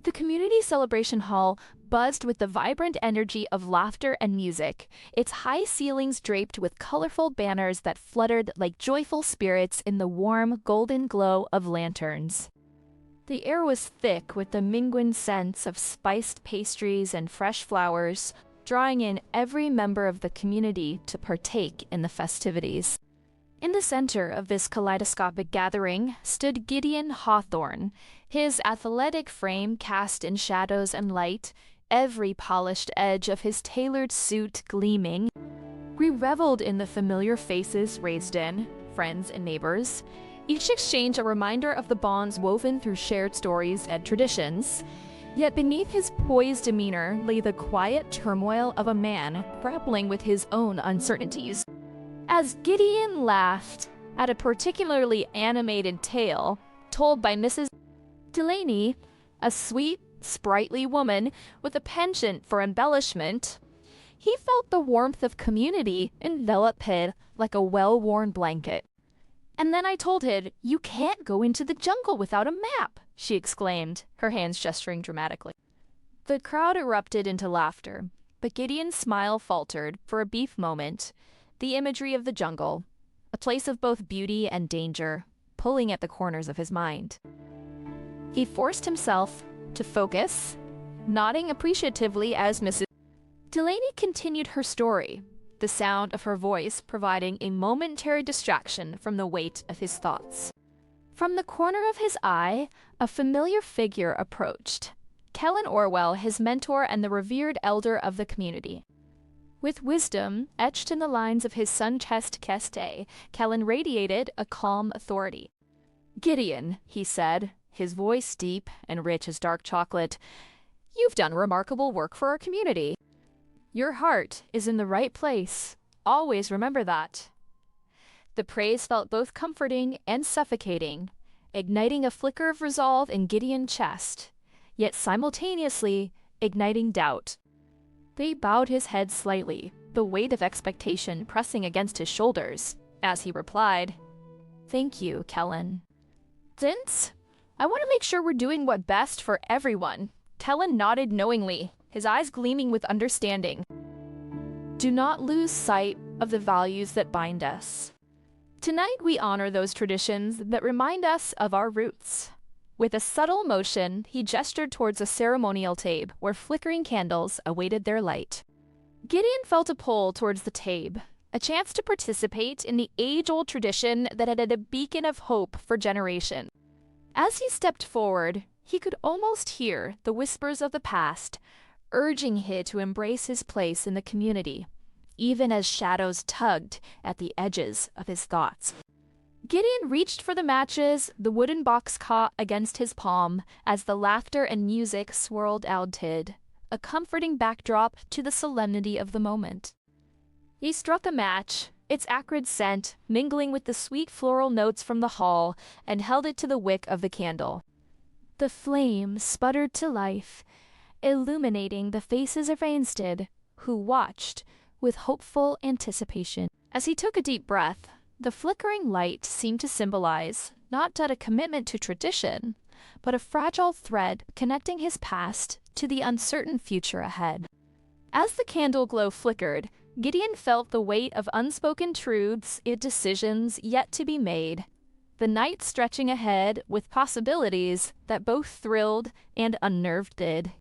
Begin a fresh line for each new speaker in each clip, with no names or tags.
The community celebration hall buzzed with the vibrant energy of laughter and music, its high ceilings draped with colorful banners that fluttered like joyful spirits in the warm, golden glow of lanterns. The air was thick with the mingling scents of spiced pastries and fresh flowers, drawing in every member of the community to partake in the festivities. In the center of this kaleidoscopic gathering stood Gideon Hawthorne, his athletic frame cast in shadows and light, every polished edge of his tailored suit gleaming. We reveled in the familiar faces raised in, friends and neighbors, each exchange a reminder of the bonds woven through shared stories and traditions. Yet beneath his poised demeanor lay the quiet turmoil of a man grappling with his own uncertainties. As Gideon laughed at a particularly animated tale told by Mrs. Delaney, a sweet, sprightly woman with a penchant for embellishment, he felt the warmth of community envelop him like a well-worn blanket. "And then I told him, 'You can't go into the jungle without a map,'" she exclaimed, her hands gesturing dramatically. The crowd erupted into laughter, but Gideon's smile faltered for a brief moment. The imagery of the jungle, a place of both beauty and danger, pulling at the corners of his mind. He forced himself to focus, nodding appreciatively as Mrs. Delaney continued her story, the sound of her voice providing a momentary distraction from the weight of his thoughts. From the corner of his eye, a familiar figure approached. Kellan Orwell, his mentor and the revered elder of the community. With wisdom etched in the lines of his sun-chest keste, Kellan radiated a calm authority. "Gideon," he said, his voice deep and rich as dark chocolate, "you've done remarkable work for our community. Your heart is in the right place. Always remember that." The praise felt both comforting and suffocating, igniting a flicker of resolve in Gideon's chest, yet simultaneously igniting doubt. They bowed his head slightly, the weight of expectation pressing against his shoulders, as he replied, "Thank you, Kellan." "Since I want to make sure we're doing what's best for everyone." Kellan nodded knowingly, his eyes gleaming with understanding. "Do not lose sight of the values that bind us. Tonight we honor those traditions that remind us of our roots." With a subtle motion, he gestured towards a ceremonial table where flickering candles awaited their light. Gideon felt a pull towards the table, a chance to participate in the age-old tradition that had been a beacon of hope for generations. As he stepped forward, he could almost hear the whispers of the past, urging him to embrace his place in the community, even as shadows tugged at the edges of his thoughts. Gideon reached for the matches, the wooden box caught against his palm as the laughter and music swirled outside, a comforting backdrop to the solemnity of the moment. He struck a match, its acrid scent mingling with the sweet floral notes from the hall, and held it to the wick of the candle. The flame sputtered to life, illuminating the faces of Ainstead, who watched with hopeful anticipation. As he took a deep breath, the flickering light seemed to symbolize not a commitment to tradition, but a fragile thread connecting his past to the uncertain future ahead. As the candle glow flickered, Gideon felt the weight of unspoken truths and decisions yet to be made, the night stretching ahead with possibilities that both thrilled and unnerved him.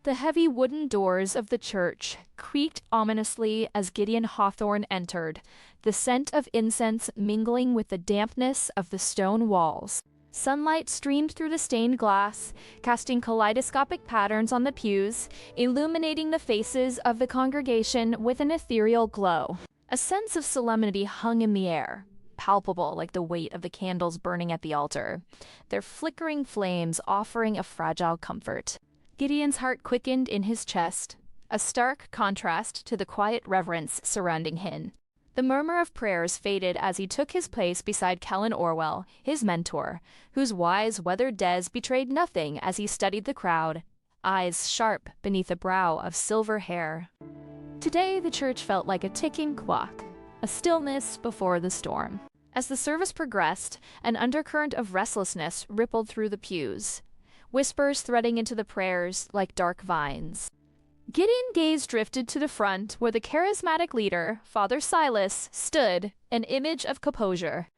The heavy wooden doors of the church creaked ominously as Gideon Hawthorne entered, the scent of incense mingling with the dampness of the stone walls. Sunlight streamed through the stained glass, casting kaleidoscopic patterns on the pews, illuminating the faces of the congregation with an ethereal glow. A sense of solemnity hung in the air, palpable like the weight of the candles burning at the altar, their flickering flames offering a fragile comfort. Gideon's heart quickened in his chest, a stark contrast to the quiet reverence surrounding him. The murmur of prayers faded as he took his place beside Kellan Orwell, his mentor, whose wise, weathered des betrayed nothing as he studied the crowd, eyes sharp beneath a brow of silver hair. Today the church felt like a ticking clock, a stillness before the storm. As the service progressed, an undercurrent of restlessness rippled through the pews. whispers threading into the prayers like dark vines. Gideon's gaze drifted to the front, where the charismatic leader, Father Silas, stood, an image of composure.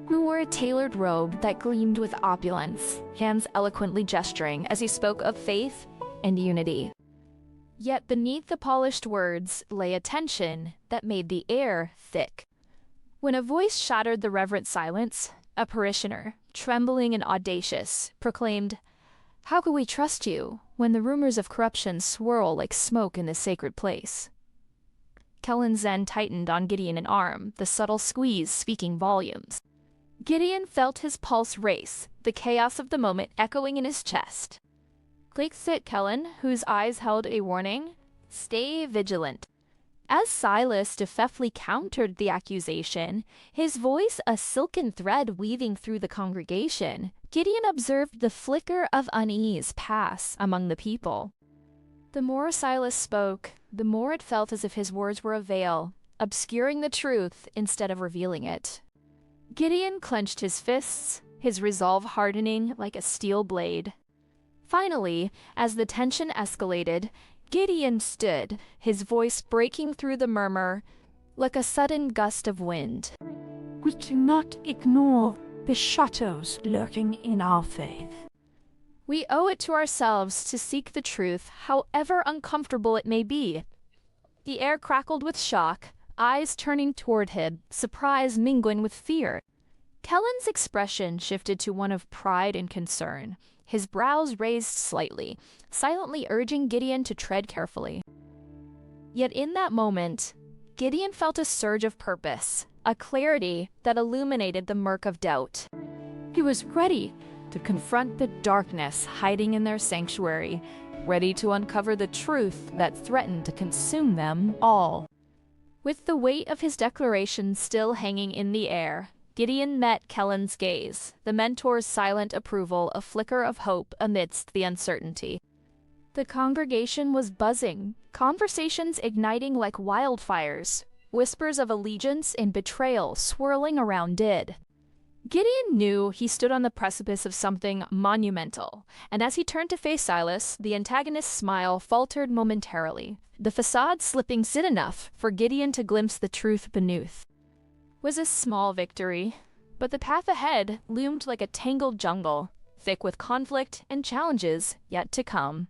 He wore a tailored robe that gleamed with opulence, hands eloquently gesturing as he spoke of faith and unity. Yet beneath the polished words lay a tension that made the air thick. When a voice shattered the reverent silence, a parishioner, trembling and audacious, proclaimed, "How could we trust you when the rumors of corruption swirl like smoke in this sacred place?" Kellan's zen tightened on Gideon an arm, the subtle squeeze speaking volumes. Gideon felt his pulse race, the chaos of the moment echoing in his chest. "Click sit, Kellan," whose eyes held a warning. "Stay vigilant." As Silas deftly countered the accusation, his voice a silken thread weaving through the congregation, Gideon observed the flicker of unease pass among the people. The more Silas spoke, the more it felt as if his words were a veil, obscuring the truth instead of revealing it. Gideon clenched his fists, his resolve hardening like a steel blade. Finally, as the tension escalated, Gideon stood, his voice breaking through the murmur like a sudden gust of wind.
"We cannot ignore the shadows lurking in our faith.
We owe it to ourselves to seek the truth, however uncomfortable it may be." The air crackled with shock, eyes turning toward him, surprise mingling with fear. Kellan's expression shifted to one of pride and concern, his brows raised slightly, silently urging Gideon to tread carefully. Yet in that moment, Gideon felt a surge of purpose, a clarity that illuminated the murk of doubt. He was ready to confront the darkness hiding in their sanctuary, ready to uncover the truth that threatened to consume them all. With the weight of his declaration still hanging in the air, Gideon met Kellan's gaze, the mentor's silent approval a flicker of hope amidst the uncertainty. The congregation was buzzing, conversations igniting like wildfires, whispers of allegiance and betrayal swirling around did. Gideon knew he stood on the precipice of something monumental, and as he turned to face Silas, the antagonist's smile faltered momentarily, the facade slipping thin enough for Gideon to glimpse the truth beneath. Was a small victory, but the path ahead loomed like a tangled jungle, thick with conflict and challenges yet to come.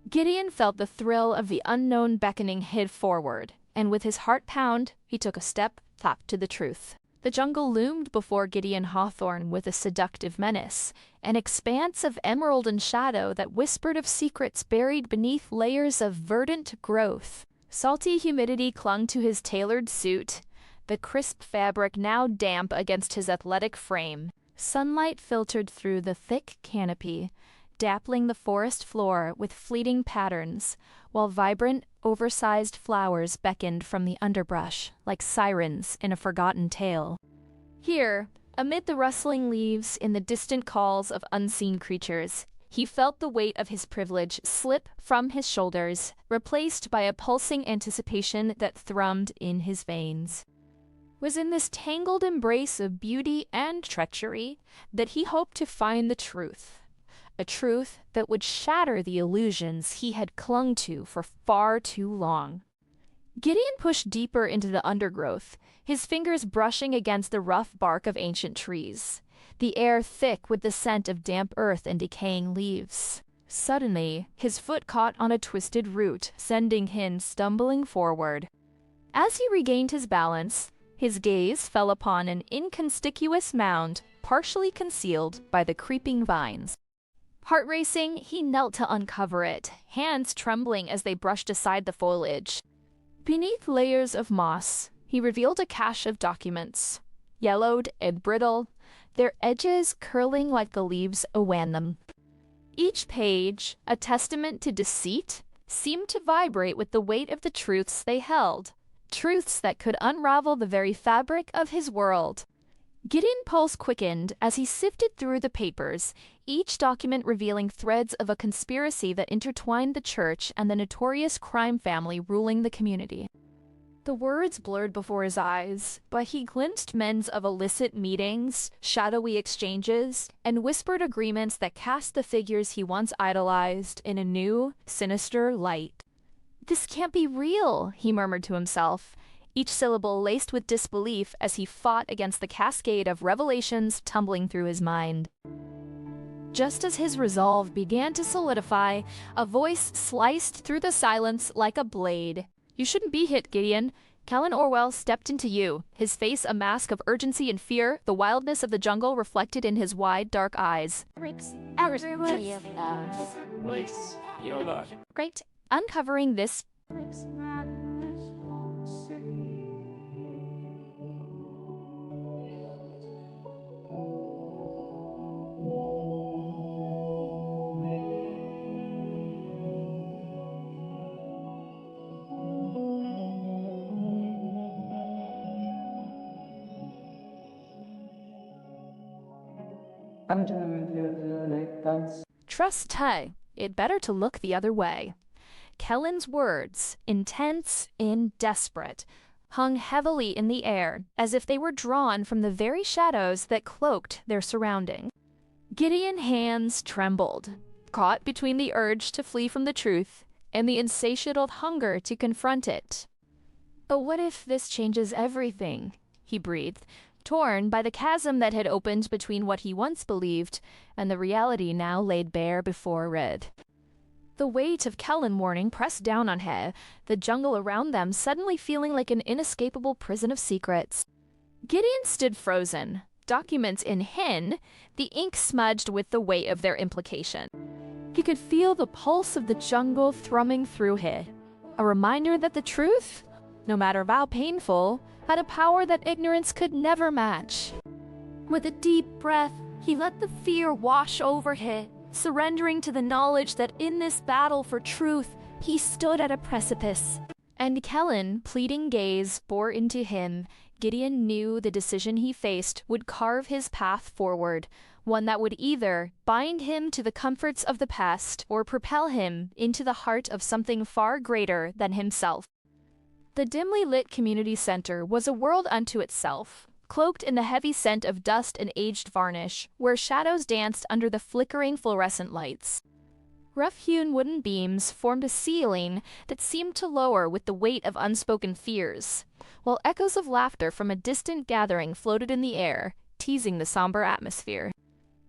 Gideon felt the thrill of the unknown beckoning hid forward, and with his heart pound, he took a step tapped to the truth. The jungle loomed before Gideon Hawthorne with a seductive menace, an expanse of emerald and shadow that whispered of secrets buried beneath layers of verdant growth. Salty humidity clung to his tailored suit, the crisp fabric now damp against his athletic frame. Sunlight filtered through the thick canopy, dappling the forest floor with fleeting patterns, while vibrant, oversized flowers beckoned from the underbrush like sirens in a forgotten tale. Here, amid the rustling leaves and the distant calls of unseen creatures, he felt the weight of his privilege slip from his shoulders, replaced by a pulsing anticipation that thrummed in his veins. Was in this tangled embrace of beauty and treachery that he hoped to find the truth. A truth that would shatter the illusions he had clung to for far too long. Gideon pushed deeper into the undergrowth, his fingers brushing against the rough bark of ancient trees, the air thick with the scent of damp earth and decaying leaves. Suddenly, his foot caught on a twisted root, sending him stumbling forward. As he regained his balance, his gaze fell upon an inconspicuous mound partially concealed by the creeping vines. Heart racing, he knelt to uncover it, hands trembling as they brushed aside the foliage. Beneath layers of moss, he revealed a cache of documents, yellowed and brittle, their edges curling like the leaves around them. Each page, a testament to deceit, seemed to vibrate with the weight of the truths they held, truths that could unravel the very fabric of his world. Gideon's pulse quickened as he sifted through the papers, each document revealing threads of a conspiracy that intertwined the church and the notorious crime family ruling the community. The words blurred before his eyes, but he glimpsed men's of illicit meetings, shadowy exchanges, and whispered agreements that cast the figures he once idolized in a new, sinister light. "This can't be real," he murmured to himself, each syllable laced with disbelief as he fought against the cascade of revelations tumbling through his mind. Just as his resolve began to solidify, a voice sliced through the silence like a blade. "You shouldn't be hit, Gideon." Kellan Orwell stepped into you, his face a mask of urgency and fear, the wildness of the jungle reflected in his wide, dark eyes. Great. Uncovering this trust Tay, it better to look the other way. Kellan's words, intense and desperate, hung heavily in the air, as if they were drawn from the very shadows that cloaked their surrounding. Gideon's hands trembled, caught between the urge to flee from the truth and the insatiable hunger to confront it. "But what if this changes everything?" he breathed, torn by the chasm that had opened between what he once believed and the reality now laid bare before Red. The weight of Kellan warning pressed down on He, the jungle around them suddenly feeling like an inescapable prison of secrets. Gideon stood frozen, documents in hand, the ink smudged with the weight of their implication. He could feel the pulse of the jungle thrumming through He, a reminder that the truth, no matter how painful, had a power that ignorance could never match. With a deep breath, he let the fear wash over He, surrendering to the knowledge that in this battle for truth, he stood at a precipice. And Kellan, pleading gaze, bore into him. Gideon knew the decision he faced would carve his path forward, one that would either bind him to the comforts of the past or propel him into the heart of something far greater than himself. The dimly lit community center was a world unto itself, cloaked in the heavy scent of dust and aged varnish, where shadows danced under the flickering fluorescent lights. Rough-hewn wooden beams formed a ceiling that seemed to lower with the weight of unspoken fears, while echoes of laughter from a distant gathering floated in the air, teasing the somber atmosphere.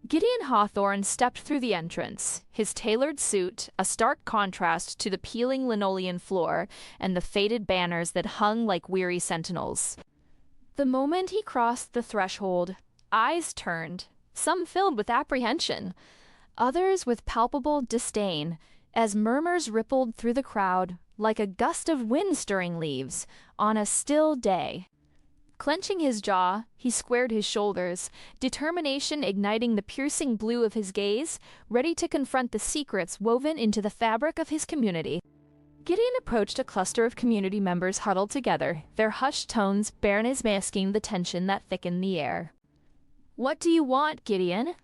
Gideon Hawthorne stepped through the entrance, his tailored suit a stark contrast to the peeling linoleum floor and the faded banners that hung like weary sentinels. The moment he crossed the threshold, eyes turned, some filled with apprehension, others with palpable disdain, as murmurs rippled through the crowd like a gust of wind stirring leaves on a still day. Clenching his jaw, he squared his shoulders, determination igniting the piercing blue of his gaze, ready to confront the secrets woven into the fabric of his community. Gideon approached a cluster of community members huddled together, their hushed tones barely masking the tension that thickened the air. "What do you want, Gideon?"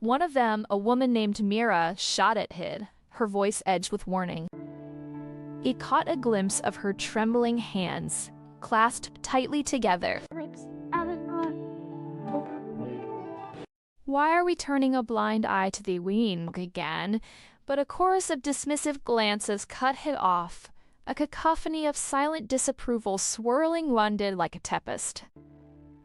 One of them, a woman named Mira, shot at Hid, her voice edged with warning. He caught a glimpse of her trembling hands, clasped tightly together. Why are we turning a blind eye to the wing again? But a chorus of dismissive glances cut Hid off, a cacophony of silent disapproval swirling London like a tempest.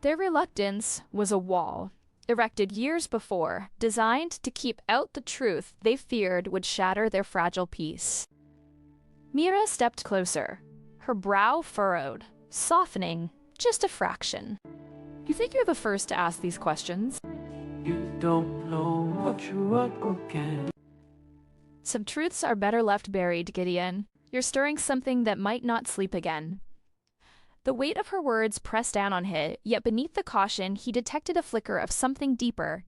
Their reluctance was a wall, erected years before, designed to keep out the truth they feared would shatter their fragile peace. Mira stepped closer, her brow furrowed, softening just a fraction. "You think you're the first to ask these questions?"
"You don't know what you are cooking."
"Some truths are better left buried, Gideon. You're stirring something that might not sleep again." The weight of her words pressed down on him, yet beneath the caution he detected a flicker of something deeper,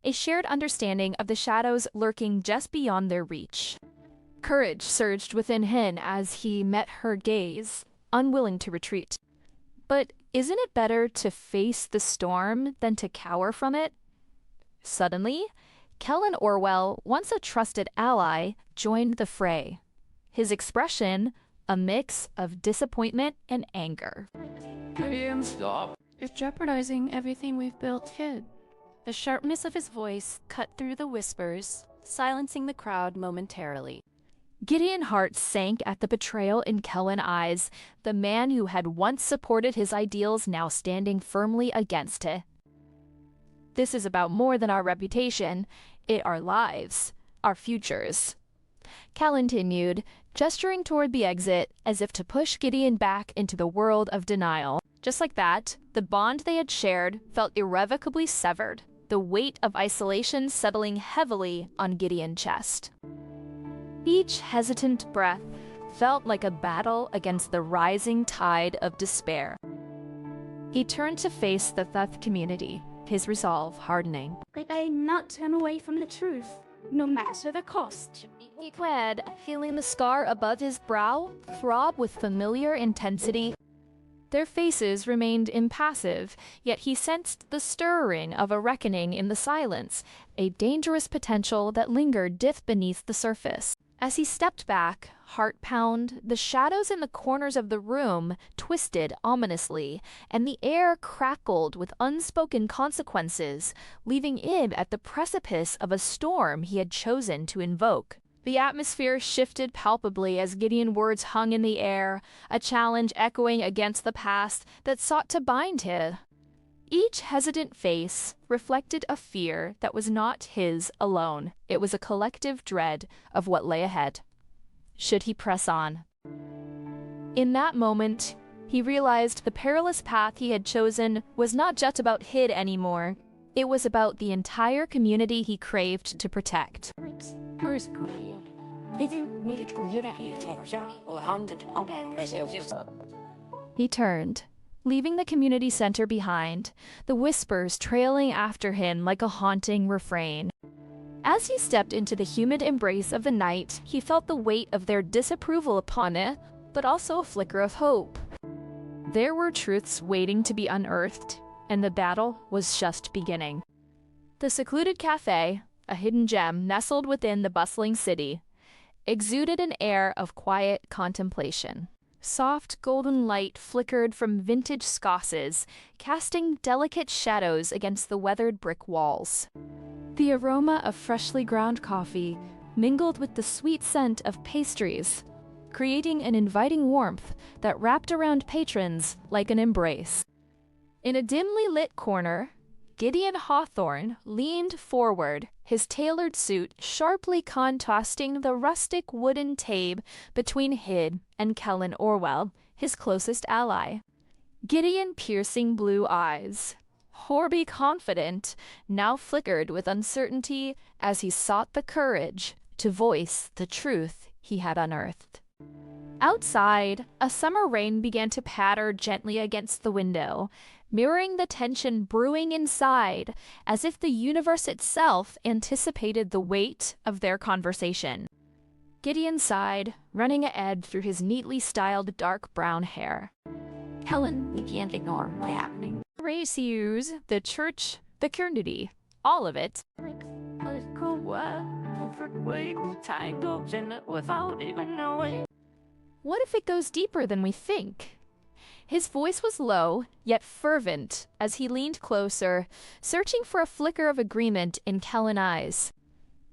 a shared understanding of the shadows lurking just beyond their reach. Courage surged within him as he met her gaze, unwilling to retreat. But isn't it better to face the storm than to cower from it? Suddenly, Kellan Orwell, once a trusted ally, joined the fray. His expression, a mix of disappointment and anger.
Gideon, stop.
You're jeopardizing everything we've built here.
The sharpness of his voice cut through the whispers, silencing the crowd momentarily. Gideon's heart sank at the betrayal in Kellan's eyes, the man who had once supported his ideals now standing firmly against it. This is about more than our reputation, our lives, our futures. Kellan continued, gesturing toward the exit as if to push Gideon back into the world of denial. Just like that, the bond they had shared felt irrevocably severed, the weight of isolation settling heavily on Gideon's chest. Each hesitant breath felt like a battle against the rising tide of despair. He turned to face the Thuth community, his resolve hardening.
I not turn away from the truth, no matter the cost.
He fled, feeling the scar above his brow throb with familiar intensity. Their faces remained impassive, yet he sensed the stirring of a reckoning in the silence, a dangerous potential that lingered beneath the surface. As he stepped back, heart pound, the shadows in the corners of the room twisted ominously, and the air crackled with unspoken consequences, leaving Ib at the precipice of a storm he had chosen to invoke. The atmosphere shifted palpably as Gideon's words hung in the air, a challenge echoing against the past that sought to bind him. Each hesitant face reflected a fear that was not his alone. It was a collective dread of what lay ahead. Should he press on? In that moment, he realized the perilous path he had chosen was not just about Hid anymore. It was about the entire community he craved to protect. He turned, leaving the community center behind, the whispers trailing after him like a haunting refrain. As he stepped into the humid embrace of the night, he felt the weight of their disapproval upon it, but also a flicker of hope. There were truths waiting to be unearthed, and the battle was just beginning. The secluded cafe, a hidden gem nestled within the bustling city, exuded an air of quiet contemplation. Soft golden light flickered from vintage scosses, casting delicate shadows against the weathered brick walls. The aroma of freshly ground coffee mingled with the sweet scent of pastries, creating an inviting warmth that wrapped around patrons like an embrace. In a dimly lit corner, Gideon Hawthorne leaned forward, his tailored suit sharply contrasting the rustic wooden table between Hid and Kellan Orwell, his closest ally. Gideon's piercing blue eyes, horribly confident, now flickered with uncertainty as he sought the courage to voice the truth he had unearthed. Outside, a summer rain began to patter gently against the window, mirroring the tension brewing inside, as if the universe itself anticipated the weight of their conversation. Gideon sighed, running an edge through his neatly styled dark brown hair.
Kellan, we can't ignore what's happening.
Race use, the church, the community, all of it. What if it goes deeper than we think? His voice was low, yet fervent, as he leaned closer, searching for a flicker of agreement in Kellan's eyes.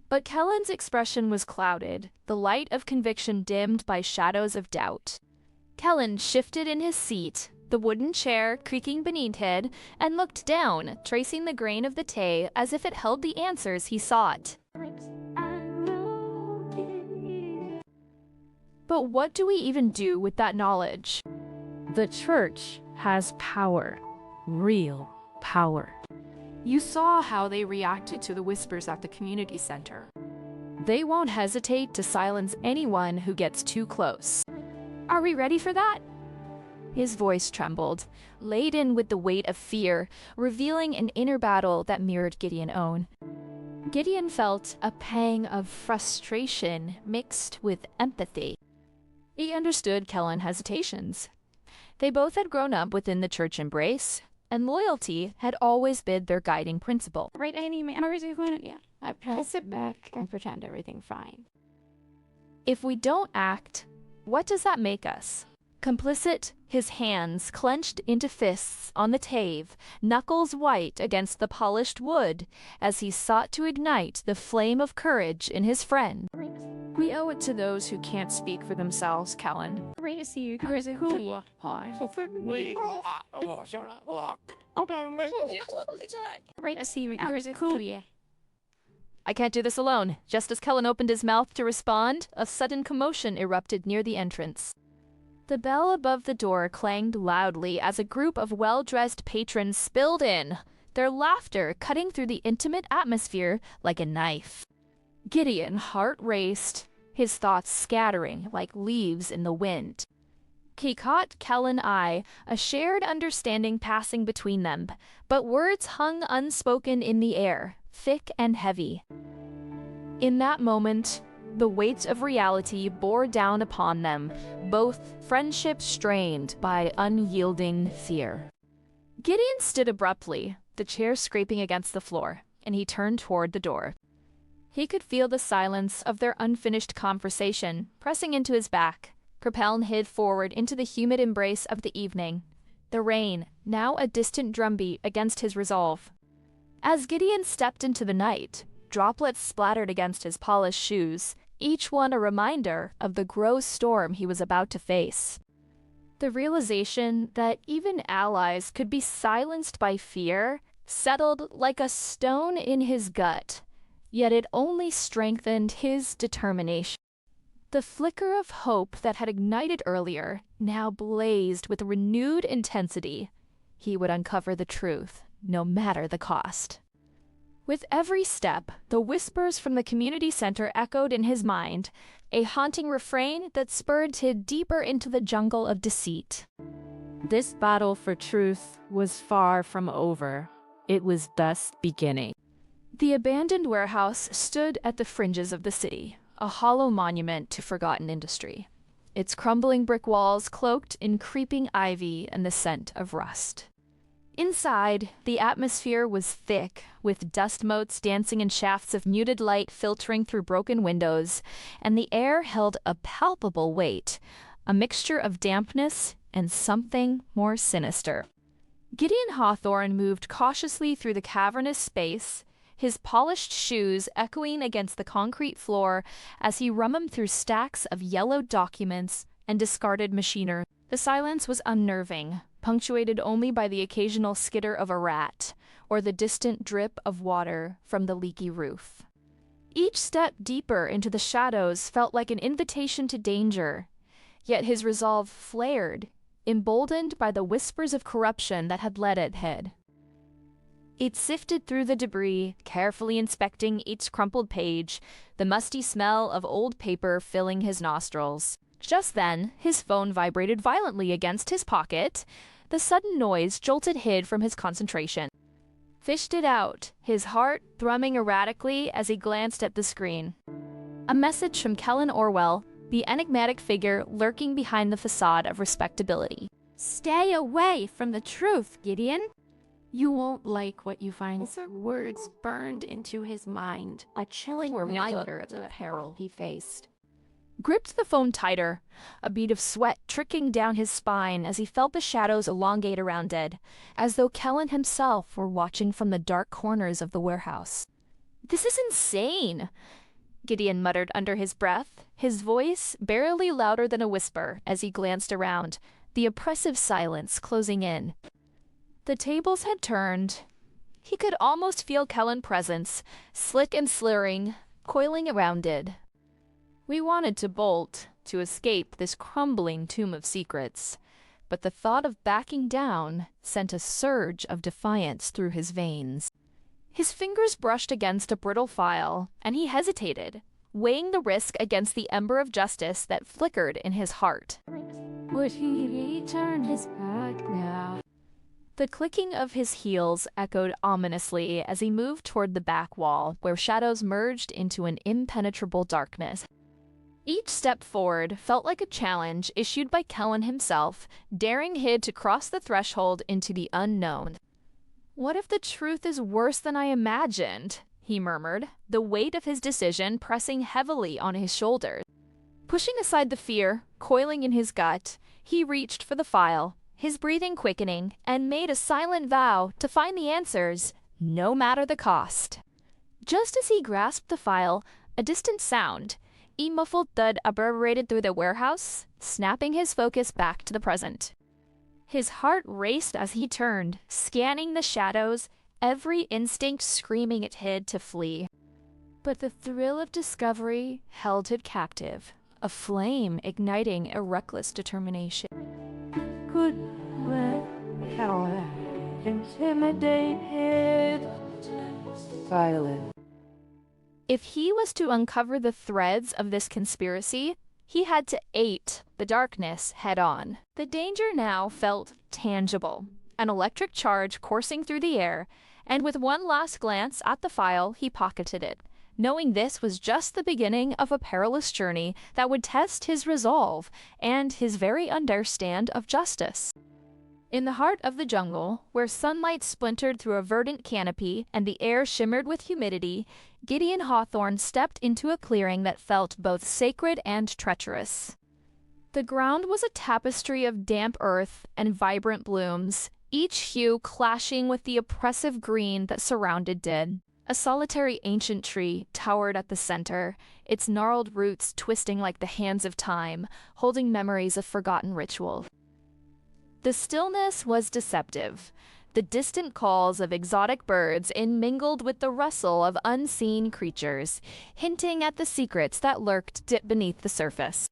But Kellan's expression was clouded, the light of conviction dimmed by shadows of doubt. Kellan shifted in his seat, the wooden chair creaking beneath him, and looked down, tracing the grain of the tea as if it held the answers he sought. But what do we even do with that knowledge?
The church has power. Real power.
You saw how they reacted to the whispers at the community center. They won't hesitate to silence anyone who gets too close. Are we ready for that? His voice trembled, laden with the weight of fear, revealing an inner battle that mirrored Gideon's own. Gideon felt a pang of frustration mixed with empathy. He understood Kellan's hesitations. They both had grown up within the church embrace, and loyalty had always been their guiding principle.
Right, any manners you want? Yeah. I sit back and pretend everything's fine.
If we don't act, What does that make us? Complicit, his hands clenched into fists on the tave, knuckles white against the polished wood, as he sought to ignite the flame of courage in his friend.
We owe it to those who can't speak for themselves, Kellan.
I can't do this alone. Just as Kellan opened his mouth to respond, a sudden commotion erupted near the entrance. The bell above the door clanged loudly as a group of well-dressed patrons spilled in, their laughter cutting through the intimate atmosphere like a knife. Gideon's heart raced, his thoughts scattering like leaves in the wind. He caught Kellan's eye, a shared understanding passing between them, but words hung unspoken in the air, thick and heavy. In that moment, the weight of reality bore down upon them, both friendship strained by unyielding fear. Gideon stood abruptly, the chair scraping against the floor, and he turned toward the door. He could feel the silence of their unfinished conversation pressing into his back, propelled hid forward into the humid embrace of the evening, the rain, now a distant drumbeat against his resolve. As Gideon stepped into the night, droplets splattered against his polished shoes, each one a reminder of the gross storm he was about to face. The realization that even allies could be silenced by fear settled like a stone in his gut, yet it only strengthened his determination. The flicker of hope that had ignited earlier now blazed with renewed intensity. He would uncover the truth, no matter the cost. With every step, the whispers from the community center echoed in his mind, a haunting refrain that spurred him deeper into the jungle of deceit.
This battle for truth was far from over. It was thus beginning.
The abandoned warehouse stood at the fringes of the city, a hollow monument to forgotten industry, its crumbling brick walls cloaked in creeping ivy and the scent of rust. Inside, the atmosphere was thick, with dust motes dancing in shafts of muted light filtering through broken windows, and the air held a palpable weight, a mixture of dampness and something more sinister. Gideon Hawthorne moved cautiously through the cavernous space, his polished shoes echoing against the concrete floor as he rummed through stacks of yellowed documents and discarded machinery. The silence was unnerving, punctuated only by the occasional skitter of a rat or the distant drip of water from the leaky roof. Each step deeper into the shadows felt like an invitation to danger, yet his resolve flared, emboldened by the whispers of corruption that had led it ahead. It sifted through the debris, carefully inspecting each crumpled page, the musty smell of old paper filling his nostrils. Just then, his phone vibrated violently against his pocket. The sudden noise jolted him from his concentration. Fished it out, his heart thrumming erratically as he glanced at the screen. A message from Kellan Orwell, the enigmatic figure lurking behind the facade of respectability.
Stay away from the truth, Gideon.
You won't like what you find. The words burned into his mind, a chilling reminder of the peril he faced.
Gripped the phone tighter, a bead of sweat trickling down his spine as he felt the shadows elongate around Ed, as though Kellan himself were watching from the dark corners of the warehouse. "This is insane," Gideon muttered under his breath, his voice barely louder than a whisper as he glanced around, the oppressive silence closing in. The tables had turned. He could almost feel Kellan's presence, slick and slurring, coiling around it. We wanted to bolt, to escape this crumbling tomb of secrets, but the thought of backing down sent a surge of defiance through his veins. His fingers brushed against a brittle file, and he hesitated, weighing the risk against the ember of justice that flickered in his heart.
Would he turn his back now?
The clicking of his heels echoed ominously as he moved toward the back wall, where shadows merged into an impenetrable darkness. Each step forward felt like a challenge issued by Kellan himself, daring him to cross the threshold into the unknown. "What if the truth is worse than I imagined?" he murmured, the weight of his decision pressing heavily on his shoulders. Pushing aside the fear, coiling in his gut, he reached for the file, his breathing quickening, and made a silent vow to find the answers, no matter the cost. Just as he grasped the file, a distant sound, a muffled thud reverberated through the warehouse, snapping his focus back to the present. His heart raced as he turned, scanning the shadows, every instinct screaming it hid to flee. But the thrill of discovery held him captive, a flame igniting a reckless determination.
Could Kellan intimidated silent.
If he was to uncover the threads of this conspiracy, he had to ate the darkness head on. The danger now felt tangible, an electric charge coursing through the air, and with one last glance at the file, he pocketed it, knowing this was just the beginning of a perilous journey that would test his resolve and his very understand of justice. In the heart of the jungle, where sunlight splintered through a verdant canopy and the air shimmered with humidity, Gideon Hawthorne stepped into a clearing that felt both sacred and treacherous. The ground was a tapestry of damp earth and vibrant blooms, each hue clashing with the oppressive green that surrounded it. A solitary ancient tree towered at the center, its gnarled roots twisting like the hands of time, holding memories of forgotten ritual. The stillness was deceptive. The distant calls of exotic birds mingled with the rustle of unseen creatures, hinting at the secrets that lurked deep beneath the surface.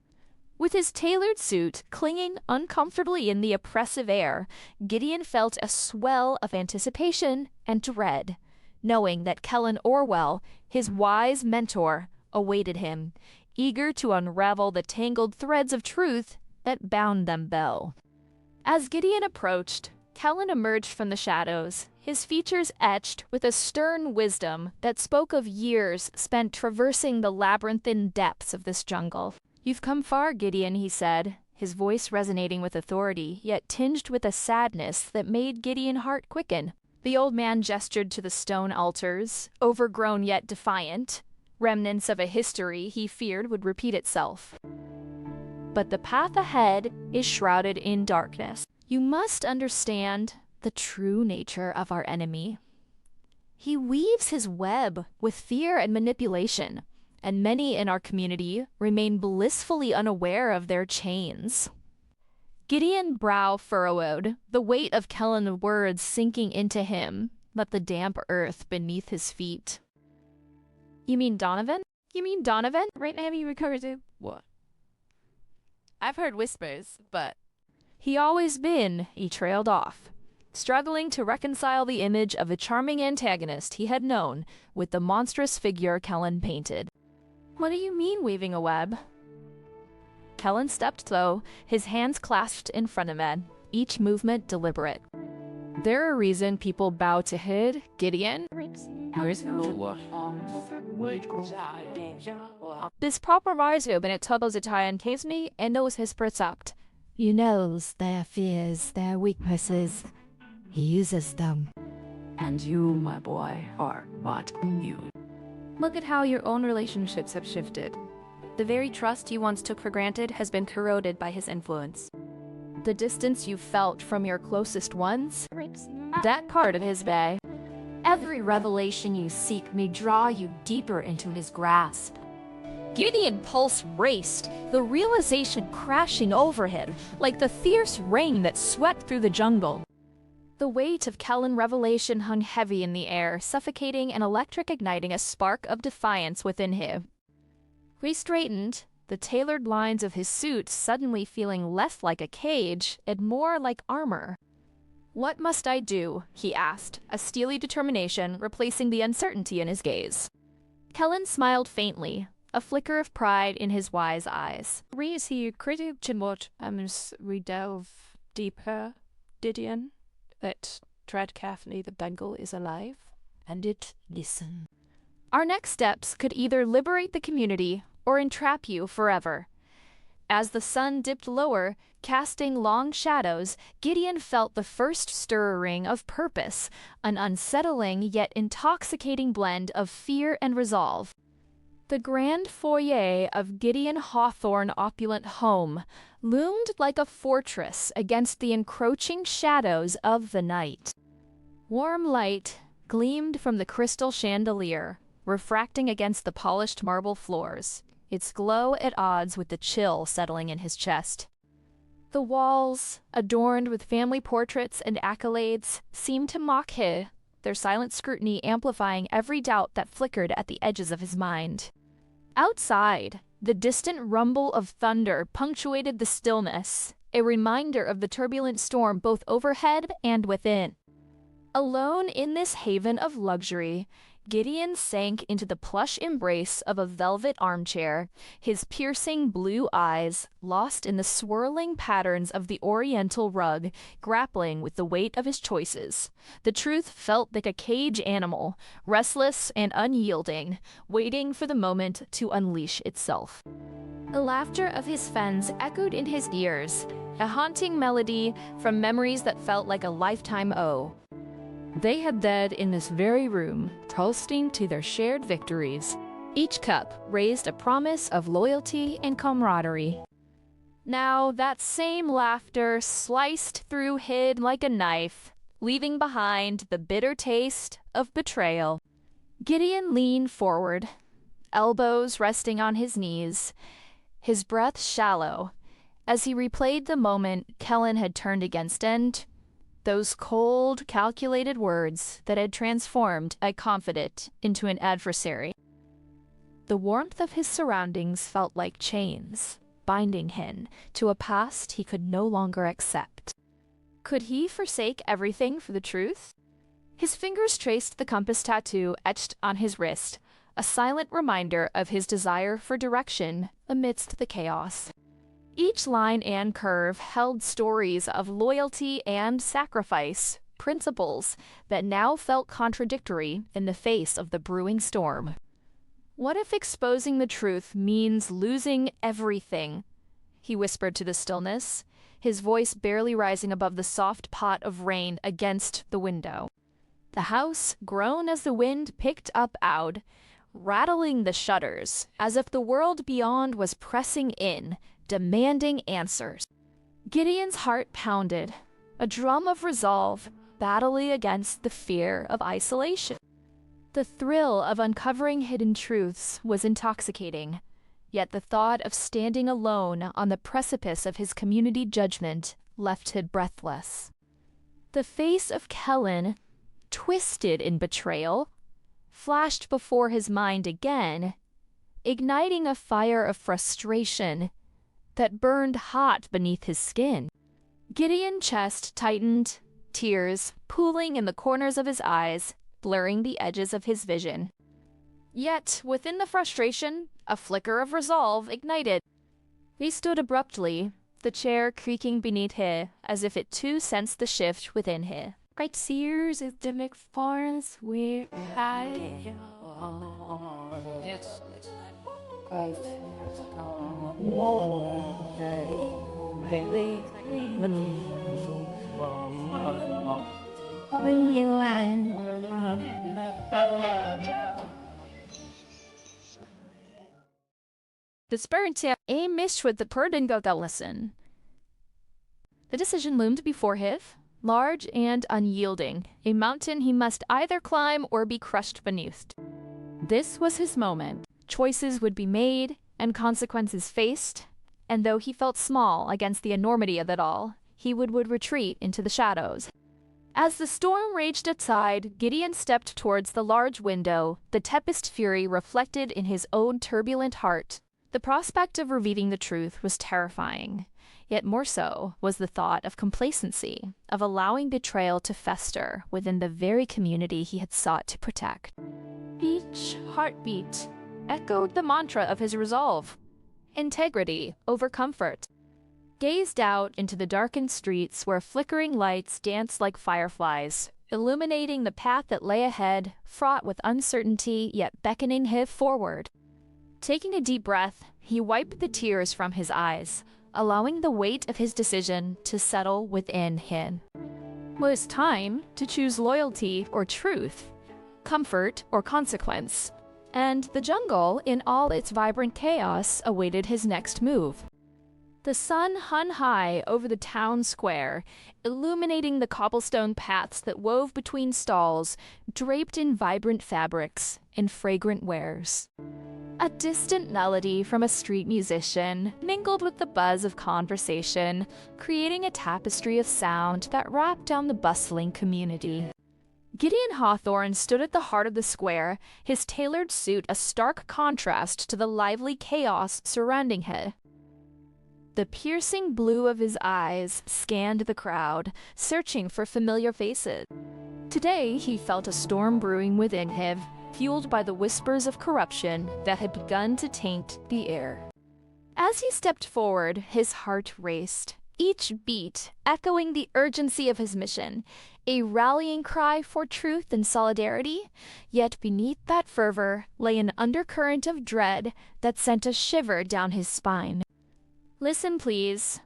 With his tailored suit clinging uncomfortably in the oppressive air, Gideon felt a swell of anticipation and dread, knowing that Kellan Orwell, his wise mentor, awaited him, eager to unravel the tangled threads of truth that bound them both. As Gideon approached, Kellan emerged from the shadows, his features etched with a stern wisdom that spoke of years spent traversing the labyrinthine depths of this jungle. "You've come far, Gideon," he said, his voice resonating with authority, yet tinged with a sadness that made Gideon's heart quicken. The old man gestured to the stone altars, overgrown yet defiant, remnants of a history he feared would repeat itself. But the path ahead is shrouded in darkness. You must understand the true nature of our enemy. He weaves his web with fear and manipulation, and many in our community remain blissfully unaware of their chains. Gideon's brow furrowed, the weight of Kellan's words sinking into him, but the damp earth beneath his feet. "You mean Donovan? You mean Donovan?"
Right now you recursive.
What? I've heard whispers, but
He always been, he trailed off, struggling to reconcile the image of a charming antagonist he had known with the monstrous figure Kellan painted. "What do you mean weaving a web?" Kellan stepped though, his hands clasped in front of him, each movement deliberate. "There a reason people bow to Hid, Gideon? This proper Marzu when it tuggles it and case me and knows his percept.
He knows their fears, their weaknesses. He uses them.
And you, my boy, are not immune.
Look at how your own relationships have shifted. The very trust you once took for granted has been corroded by his influence.
The distance you felt from your closest ones? That part of his bay.
Every revelation you seek may draw you deeper into his grasp.
Gideon's pulse raced, the realization crashing over him like the fierce rain that swept through the jungle. The weight of Kellan revelation hung heavy in the air, suffocating and electric igniting a spark of defiance within him. He straightened, the tailored lines of his suit suddenly feeling less like a cage and more like armor. "What must I do?" he asked, a steely determination replacing the uncertainty in his gaze. Kellan smiled faintly, a flicker of pride in his wise eyes.
Rees he critic what we delve deeper, Gideon, that tread carefully the Bengal is alive, and it
Listen.
Our next steps could either liberate the community or entrap you forever. As the sun dipped lower, casting long shadows, Gideon felt the first stirring of purpose, an unsettling yet intoxicating blend of fear and resolve. The grand foyer of Gideon Hawthorne opulent home loomed like a fortress against the encroaching shadows of the night. Warm light gleamed from the crystal chandelier, refracting against the polished marble floors, its glow at odds with the chill settling in his chest. The walls, adorned with family portraits and accolades, seemed to mock him, their silent scrutiny amplifying every doubt that flickered at the edges of his mind. Outside, the distant rumble of thunder punctuated the stillness, a reminder of the turbulent storm both overhead and within. Alone in this haven of luxury, Gideon sank into the plush embrace of a velvet armchair, his piercing blue eyes lost in the swirling patterns of the oriental rug, grappling with the weight of his choices. The truth felt like a cage animal, restless and unyielding, waiting for the moment to unleash itself. The laughter of his friends echoed in his ears, a haunting melody from memories that felt like a lifetime owe. They had died in this very room, toasting to their shared victories. Each cup raised a promise of loyalty and camaraderie. Now that same laughter sliced through him like a knife, leaving behind the bitter taste of betrayal. Gideon leaned forward, elbows resting on his knees, his breath shallow, as he replayed the moment Kellan had turned against and those cold, calculated words that had transformed a confidant into an adversary. The warmth of his surroundings felt like chains, binding him to a past he could no longer accept. Could he forsake everything for the truth? His fingers traced the compass tattoo etched on his wrist, a silent reminder of his desire for direction amidst the chaos. Each line and curve held stories of loyalty and sacrifice, principles that now felt contradictory in the face of the brewing storm. What if exposing the truth means losing everything? He whispered to the stillness, his voice barely rising above the soft pot of rain against the window. The house groaned as the wind picked up out, rattling the shutters, as if the world beyond was pressing in, demanding answers. Gideon's heart pounded, a drum of resolve, battling against the fear of isolation. The thrill of uncovering hidden truths was intoxicating, yet the thought of standing alone on the precipice of his community judgment left him breathless. The face of Kellan, twisted in betrayal, flashed before his mind again, igniting a fire of frustration that burned hot beneath his skin. Gideon's chest tightened, tears pooling in the corners of his eyes, blurring the edges of his vision. Yet, within the frustration, a flicker of resolve ignited. He stood abruptly, the chair creaking beneath him, as if it too sensed the shift within him.
Great seers is the McFarnes where I
The Spurntip aim missed with the Perdingo that listen. The decision loomed before him, large and unyielding, a mountain he must either climb or be crushed beneath. This was his moment. Choices would be made and consequences faced, and though he felt small against the enormity of it all, he would retreat into the shadows. As the storm raged outside, Gideon stepped towards the large window, the tempest fury reflected in his own turbulent heart. The prospect of revealing the truth was terrifying, yet more so was the thought of complacency, of allowing betrayal to fester within the very community he had sought to protect. Each heartbeat echoed the mantra of his resolve: integrity over comfort. Gazed out into the darkened streets where flickering lights danced like fireflies, illuminating the path that lay ahead, fraught with uncertainty yet beckoning him forward. Taking a deep breath, he wiped the tears from his eyes, allowing the weight of his decision to settle within him. It was time to choose loyalty or truth, comfort or consequence. and the jungle, in all its vibrant chaos, awaited his next move. The sun hung high over the town square, illuminating the cobblestone paths that wove between stalls, draped in vibrant fabrics and fragrant wares. A distant melody from a street musician mingled with the buzz of conversation, creating a tapestry of sound that wrapped down the bustling community. Gideon Hawthorne stood at the heart of the square, his tailored suit a stark contrast to the lively chaos surrounding him. The piercing blue of his eyes scanned the crowd, searching for familiar faces. Today, he felt a storm brewing within him, fueled by the whispers of corruption that had begun to taint the air. As he stepped forward, his heart raced, each beat echoing the urgency of his mission, a rallying cry for truth and solidarity. Yet beneath that fervor lay an undercurrent of dread that sent a shiver down his spine. "Listen, please."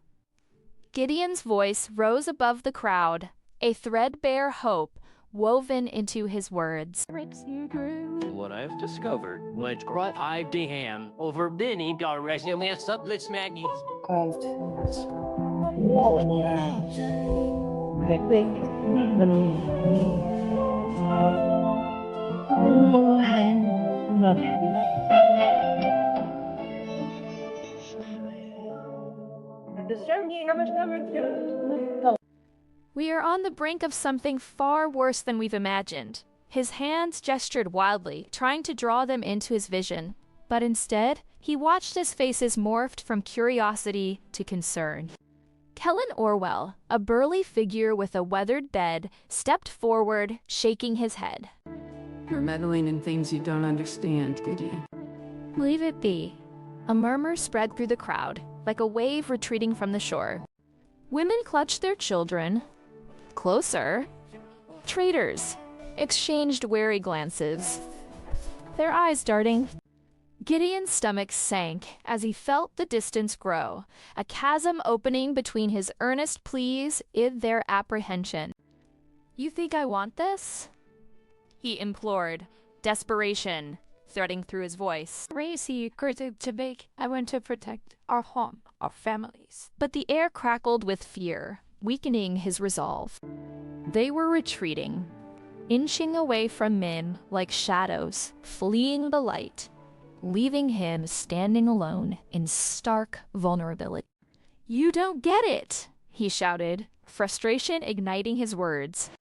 Gideon's voice rose above the crowd, a threadbare hope woven into his words.
What I've discovered, which brought I damn over many directions and subjects magnies.
We are on the brink of something far worse than we've imagined. His hands gestured wildly, trying to draw them into his vision. But instead, he watched as faces morphed from curiosity to concern. Kellan Orwell, a burly figure with a weathered bed, stepped forward, shaking his head.
You're meddling in things you don't understand, Gideon.
"Leave it be." A murmur spread through the crowd, like a wave retreating from the shore. Women clutched their children. Closer. Traitors exchanged wary glances, their eyes darting. Gideon's stomach sank as he felt the distance grow, a chasm opening between his earnest pleas and their apprehension. "You think I want this?" he implored, desperation threading through his voice.
Crazy, critic to make. I want to protect our home, our families.
But the air crackled with fear, weakening his resolve. They were retreating, inching away from Min like shadows, fleeing the light, leaving him standing alone in stark vulnerability. "You don't get it," he shouted, frustration igniting his words.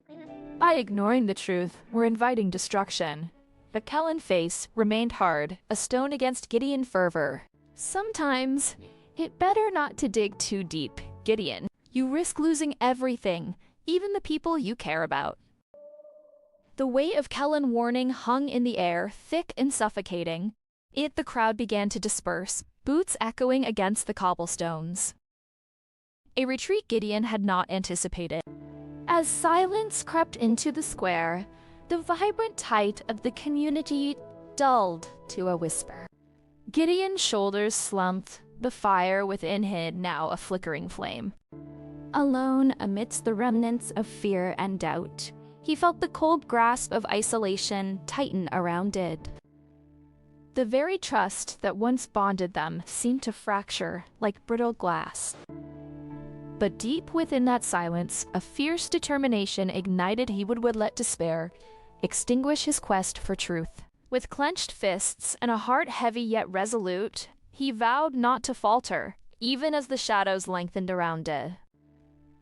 "By ignoring the truth, we're inviting destruction." The Kellan face remained hard, a stone against Gideon fervor. "Sometimes, it better not to dig too deep, Gideon. You risk losing everything, even the people you care about." The weight of Kellan warning hung in the air, thick and suffocating. The crowd began to disperse, boots echoing against the cobblestones. A retreat Gideon had not anticipated. As silence crept into the square, the vibrant tide of the community dulled to a whisper. Gideon's shoulders slumped, the fire within him now a flickering flame. Alone amidst the remnants of fear and doubt, he felt the cold grasp of isolation tighten around it. The very trust that once bonded them seemed to fracture like brittle glass. But deep within that silence, a fierce determination ignited he would let despair extinguish his quest for truth. With clenched fists and a heart heavy yet resolute, he vowed not to falter, even as the shadows lengthened around it.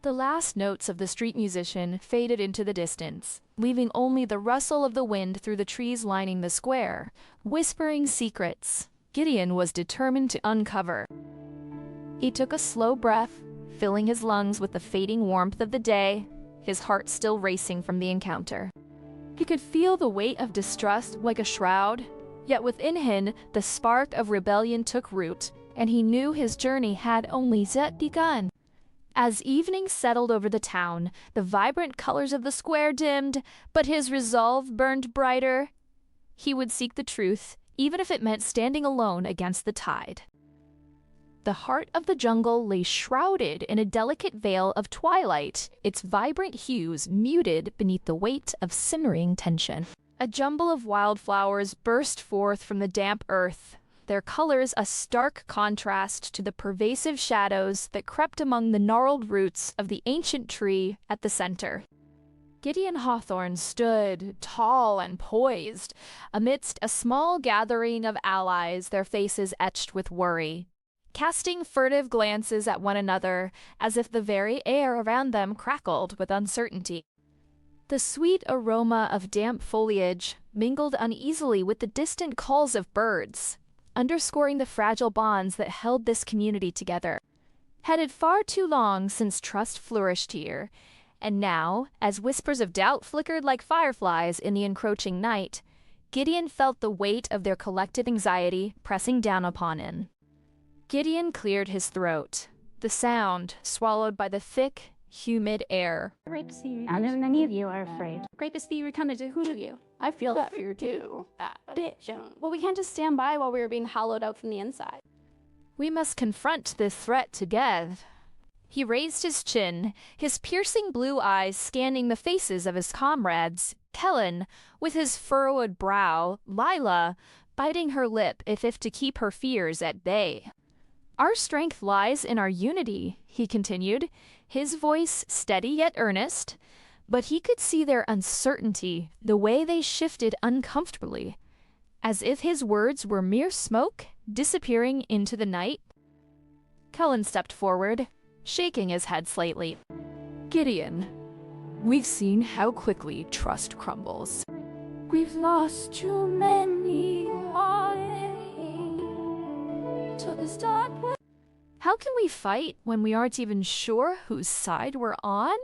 The last notes of the street musician faded into the distance, leaving only the rustle of the wind through the trees lining the square, whispering secrets Gideon was determined to uncover. He took a slow breath, filling his lungs with the fading warmth of the day, his heart still racing from the encounter. He could feel the weight of distrust like a shroud, yet within him the spark of rebellion took root, and he knew his journey had only yet begun. As evening settled over the town, the vibrant colors of the square dimmed, but his resolve burned brighter. He would seek the truth, even if it meant standing alone against the tide. The heart of the jungle lay shrouded in a delicate veil of twilight, its vibrant hues muted beneath the weight of simmering tension. A jumble of wildflowers burst forth from the damp earth, their colors a stark contrast to the pervasive shadows that crept among the gnarled roots of the ancient tree at the center. Gideon Hawthorne stood, tall and poised, amidst a small gathering of allies, their faces etched with worry, casting furtive glances at one another as if the very air around them crackled with uncertainty. The sweet aroma of damp foliage mingled uneasily with the distant calls of birds, underscoring the fragile bonds that held this community together. Had it far too long since trust flourished here, and now, as whispers of doubt flickered like fireflies in the encroaching night, Gideon felt the weight of their collective anxiety pressing down upon him. Gideon cleared his throat, the sound swallowed by the thick, humid air.
Rapist theory. I know none of you are afraid. Rapist theory coming to who of you?
I feel that fear too.
Well, we can't just stand by while we were being hollowed out from the inside.
We must confront this threat together. He raised his chin, his piercing blue eyes scanning the faces of his comrades, Kellan, with his furrowed brow, Lila, biting her lip as if to keep her fears at bay. Our strength lies in our unity, he continued, his voice steady yet earnest, but he could see their uncertainty, the way they shifted uncomfortably, as if his words were mere smoke disappearing into the night. Kellan stepped forward, shaking his head slightly.
Gideon, we've seen how quickly trust crumbles.
We've lost too many to the start with.
How can we fight when we aren't even sure whose side we're on?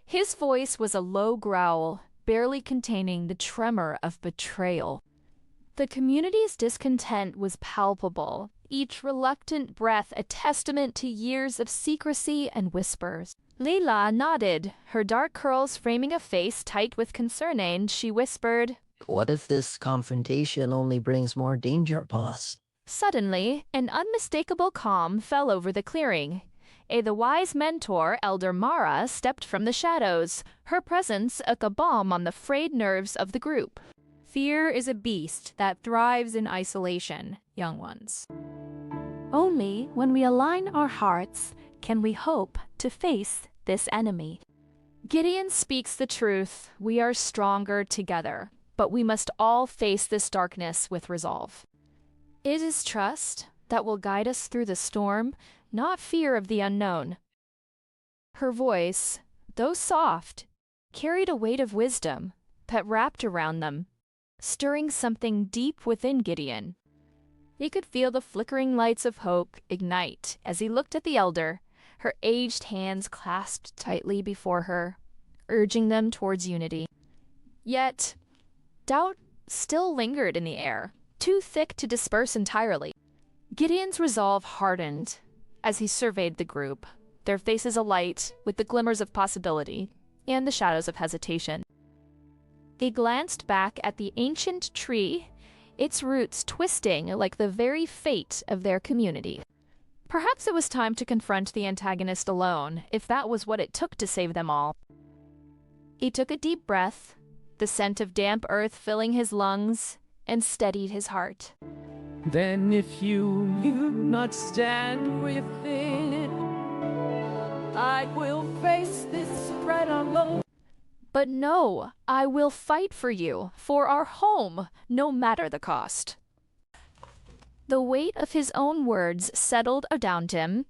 His voice was a low growl, barely containing the tremor of betrayal. The community's discontent was palpable, each reluctant breath a testament to years of secrecy and whispers. Leila nodded, her dark curls framing a face tight with concern, and she whispered,
"What if this confrontation only brings more danger, boss?"
Suddenly, an unmistakable calm fell over the clearing. The wise mentor, Elder Mara, stepped from the shadows, her presence a balm on the frayed nerves of the group.
Fear is a beast that thrives in isolation, young ones.
Only when we align our hearts can we hope to face this enemy. Gideon speaks the truth. We are stronger together, but we must all face this darkness with resolve. It is trust that will guide us through the storm, not fear of the unknown. Her voice, though soft, carried a weight of wisdom that wrapped around them, stirring something deep within Gideon. He could feel the flickering lights of hope ignite as he looked at the elder, her aged hands clasped tightly before her, urging them towards unity. Yet, doubt still lingered in the air, too thick to disperse entirely. Gideon's resolve hardened as he surveyed the group, their faces alight with the glimmers of possibility and the shadows of hesitation. He glanced back at the ancient tree, its roots twisting like the very fate of their community. Perhaps it was time to confront the antagonist alone, if that was what it took to save them all. He took a deep breath, the scent of damp earth filling his lungs, and steadied his heart.
Then if you not stand within it, I will face this threat alone.
But no, I will fight for you, for our home, no matter the cost. The weight of his own words settled around him,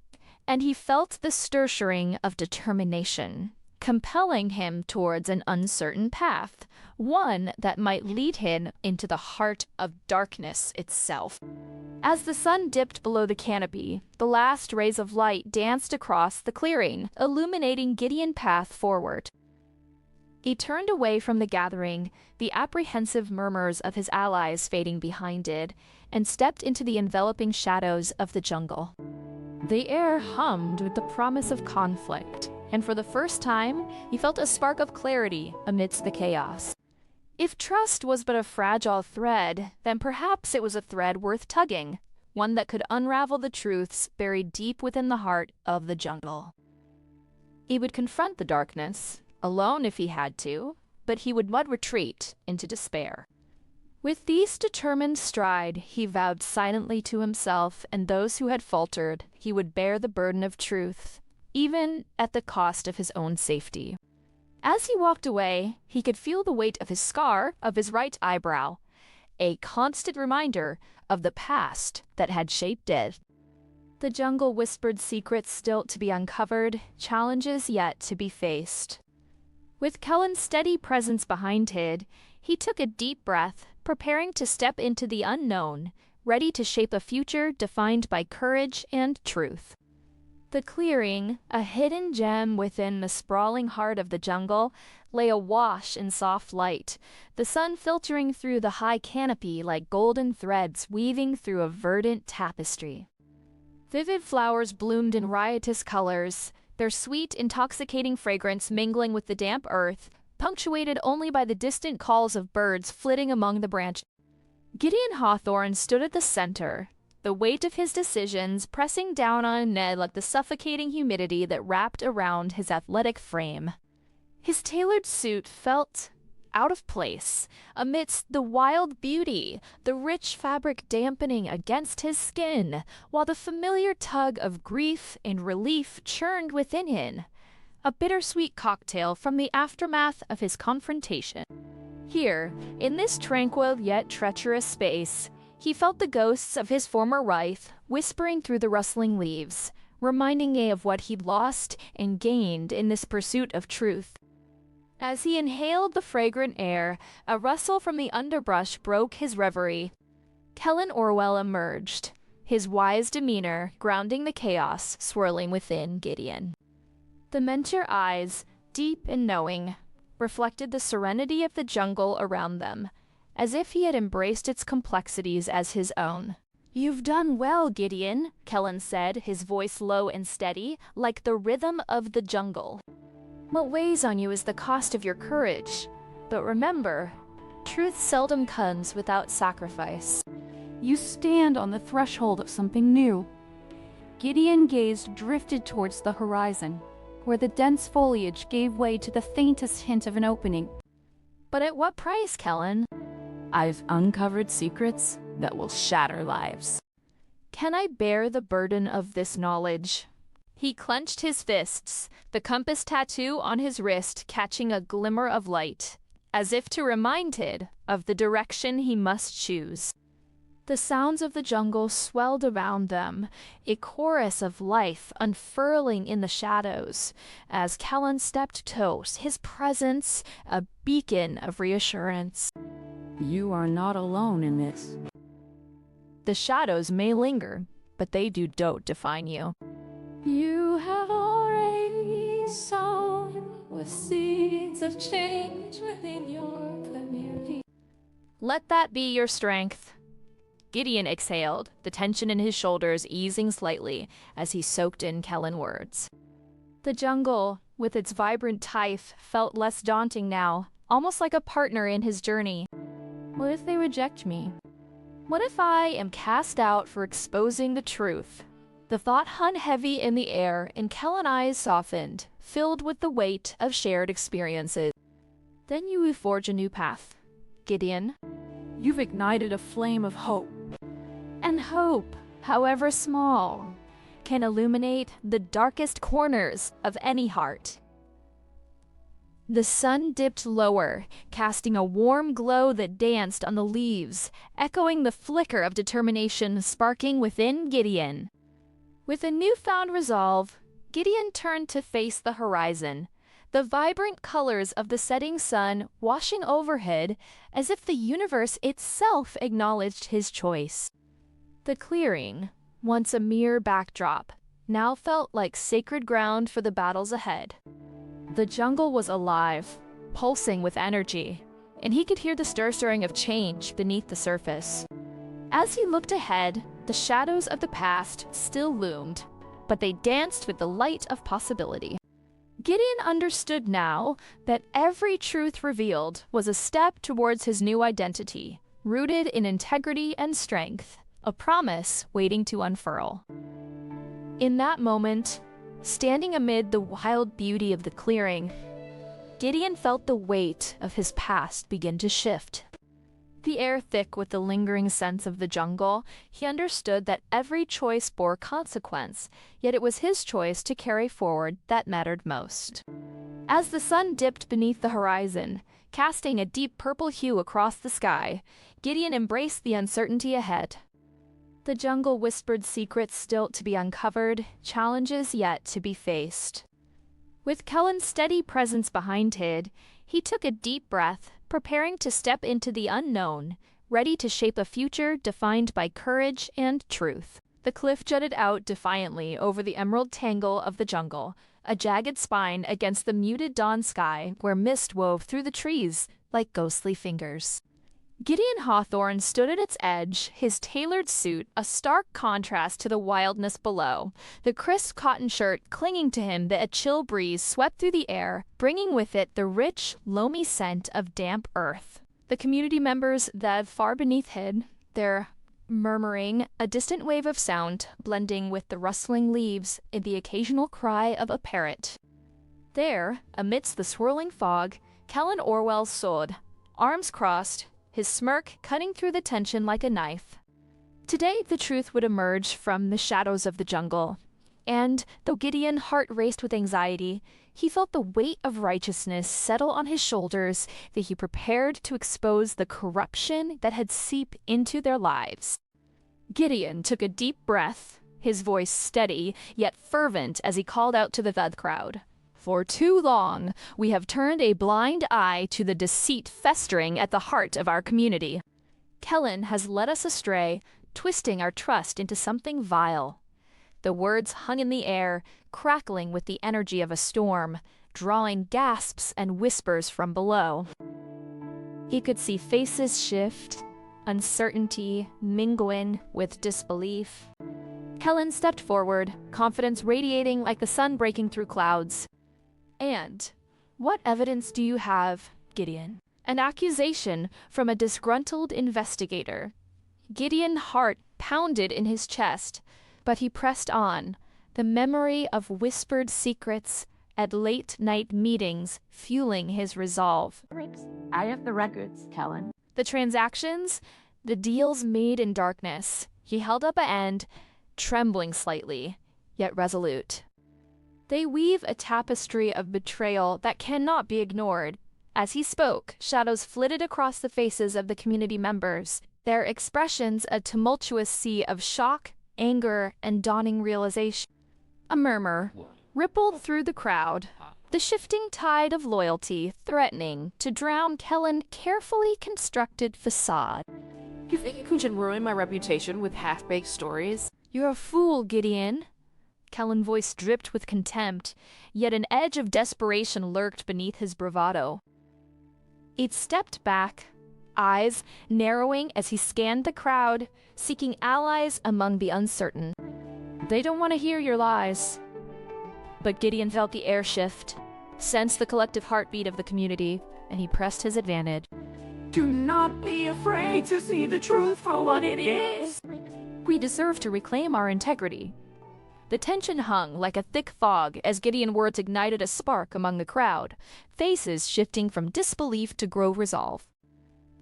and he felt the stirring of determination, compelling him towards an uncertain path, one that might lead him into the heart of darkness itself. As the sun dipped below the canopy, the last rays of light danced across the clearing, illuminating Gideon's path forward. He turned away from the gathering, the apprehensive murmurs of his allies fading behind it, and stepped into the enveloping shadows of the jungle. The air hummed with the promise of conflict, and for the first time, he felt a spark of clarity amidst the chaos. If trust was but a fragile thread, then perhaps it was a thread worth tugging, one that could unravel the truths buried deep within the heart of the jungle. He would confront the darkness, alone if he had to, but he would not retreat into despair. With these determined stride, he vowed silently to himself and those who had faltered he would bear the burden of truth, even at the cost of his own safety. As he walked away, he could feel the weight of his scar of his right eyebrow, a constant reminder of the past that had shaped it. The jungle whispered secrets still to be uncovered, challenges yet to be faced. With Kellan's steady presence behind him, he took a deep breath, preparing to step into the unknown, ready to shape a future defined by courage and truth. The clearing, a hidden gem within the sprawling heart of the jungle, lay awash in soft light, the sun filtering through the high canopy like golden threads weaving through a verdant tapestry. Vivid flowers bloomed in riotous colors, their sweet, intoxicating fragrance mingling with the damp earth, punctuated only by the distant calls of birds flitting among the branches. Gideon Hawthorne stood at the center, the weight of his decisions pressing down on Ned like the suffocating humidity that wrapped around his athletic frame. His tailored suit felt out of place amidst the wild beauty, the rich fabric dampening against his skin, while the familiar tug of grief and relief churned within him, a bittersweet cocktail from the aftermath of his confrontation. Here, in this tranquil yet treacherous space, he felt the ghosts of his former life whispering through the rustling leaves, reminding him of what he'd lost and gained in this pursuit of truth. As he inhaled the fragrant air, a rustle from the underbrush broke his reverie. Kellan Orwell emerged, his wise demeanor grounding the chaos swirling within Gideon. The mentor eyes, deep and knowing, reflected the serenity of the jungle around them, as if he had embraced its complexities as his own. "You've done well, Gideon," Kellan said, his voice low and steady, like the rhythm of the jungle. "What weighs on you is the cost of your courage. But remember, truth seldom comes without sacrifice."
You stand on the threshold of something new. Gideon's gaze drifted towards the horizon, where the dense foliage gave way to the faintest hint of an opening.
"But at what price, Kellan?"
"I've uncovered secrets that will shatter lives."
"Can I bear the burden of this knowledge?" He clenched his fists, the compass tattoo on his wrist catching a glimmer of light, as if to remind him of the direction he must choose. The sounds of the jungle swelled around them, a chorus of life unfurling in the shadows, as Kellan stepped close, his presence a beacon of reassurance.
You are not alone in this.
The shadows may linger, but they don't define you.
You have already sown with seeds of change within your community.
Let that be your strength. Gideon exhaled, the tension in his shoulders easing slightly as he soaked in Kellan words. The jungle, with its vibrant life, felt less daunting now, almost like a partner in his journey. What if they reject me? What if I am cast out for exposing the truth? The thought hung heavy in the air, and Kellan's eyes softened, filled with the weight of shared experiences. Then you will forge a new path, Gideon.
You've ignited a flame of hope.
And hope, however small, can illuminate the darkest corners of any heart. The sun dipped lower, casting a warm glow that danced on the leaves, echoing the flicker of determination sparking within Gideon. With a newfound resolve, Gideon turned to face the horizon, the vibrant colors of the setting sun washing overhead as if the universe itself acknowledged his choice. The clearing, once a mere backdrop, now felt like sacred ground for the battles ahead. The jungle was alive, pulsing with energy, and he could hear the stirring of change beneath the surface. As he looked ahead, the shadows of the past still loomed, but they danced with the light of possibility. Gideon understood now that every truth revealed was a step towards his new identity, rooted in integrity and strength, a promise waiting to unfurl. In that moment, standing amid the wild beauty of the clearing, Gideon felt the weight of his past begin to shift. The air thick with the lingering sense of the jungle, he understood that every choice bore consequence, yet it was his choice to carry forward that mattered most. As the sun dipped beneath the horizon, casting a deep purple hue across the sky, Gideon embraced the uncertainty ahead. The jungle whispered secrets still to be uncovered, challenges yet to be faced. With Kellan's steady presence behind him, he took a deep breath, preparing to step into the unknown, ready to shape a future defined by courage and truth. The cliff jutted out defiantly over the emerald tangle of the jungle, a jagged spine against the muted dawn sky where mist wove through the trees like ghostly fingers. Gideon Hawthorne stood at its edge, his tailored suit a stark contrast to the wildness below, the crisp cotton shirt clinging to him that a chill breeze swept through the air, bringing with it the rich, loamy scent of damp earth. The community members that far beneath hid, their murmuring, a distant wave of sound blending with the rustling leaves and the occasional cry of a parrot. There, amidst the swirling fog, Kellan Orwell stood, arms crossed, his smirk cutting through the tension like a knife. Today, the truth would emerge from the shadows of the jungle, and though Gideon's heart raced with anxiety, he felt the weight of righteousness settle on his shoulders that he prepared to expose the corruption that had seeped into their lives. Gideon took a deep breath, his voice steady yet fervent as he called out to the crowd. For too long, we have turned a blind eye to the deceit festering at the heart of our community. Kellan has led us astray, twisting our trust into something vile. The words hung in the air, crackling with the energy of a storm, drawing gasps and whispers from below. He could see faces shift, uncertainty mingling with disbelief. Kellan stepped forward, confidence radiating like the sun breaking through clouds. And what evidence do you have, Gideon? An accusation from a disgruntled investigator. Gideon's heart pounded in his chest, but he pressed on, the memory of whispered secrets at late-night meetings fueling his resolve.
I have the records, Kellan.
The transactions, the deals made in darkness. He held up a end, trembling slightly, yet resolute. They weave a tapestry of betrayal that cannot be ignored. As he spoke, shadows flitted across the faces of the community members, their expressions a tumultuous sea of shock, anger, and dawning realization. A murmur rippled through the crowd, the shifting tide of loyalty threatening to drown Kellan's carefully constructed facade.
You think you can ruin my reputation with half-baked stories?
You're a fool, Gideon. Kellan's voice dripped with contempt, yet an edge of desperation lurked beneath his bravado. He stepped back, eyes narrowing as he scanned the crowd, seeking allies among the uncertain. They don't want to hear your lies. But Gideon felt the air shift, sensed the collective heartbeat of the community, and he pressed his advantage.
Do not be afraid to see the truth for what it is.
We deserve to reclaim our integrity. The tension hung like a thick fog as Gideon's words ignited a spark among the crowd, faces shifting from disbelief to grow resolve.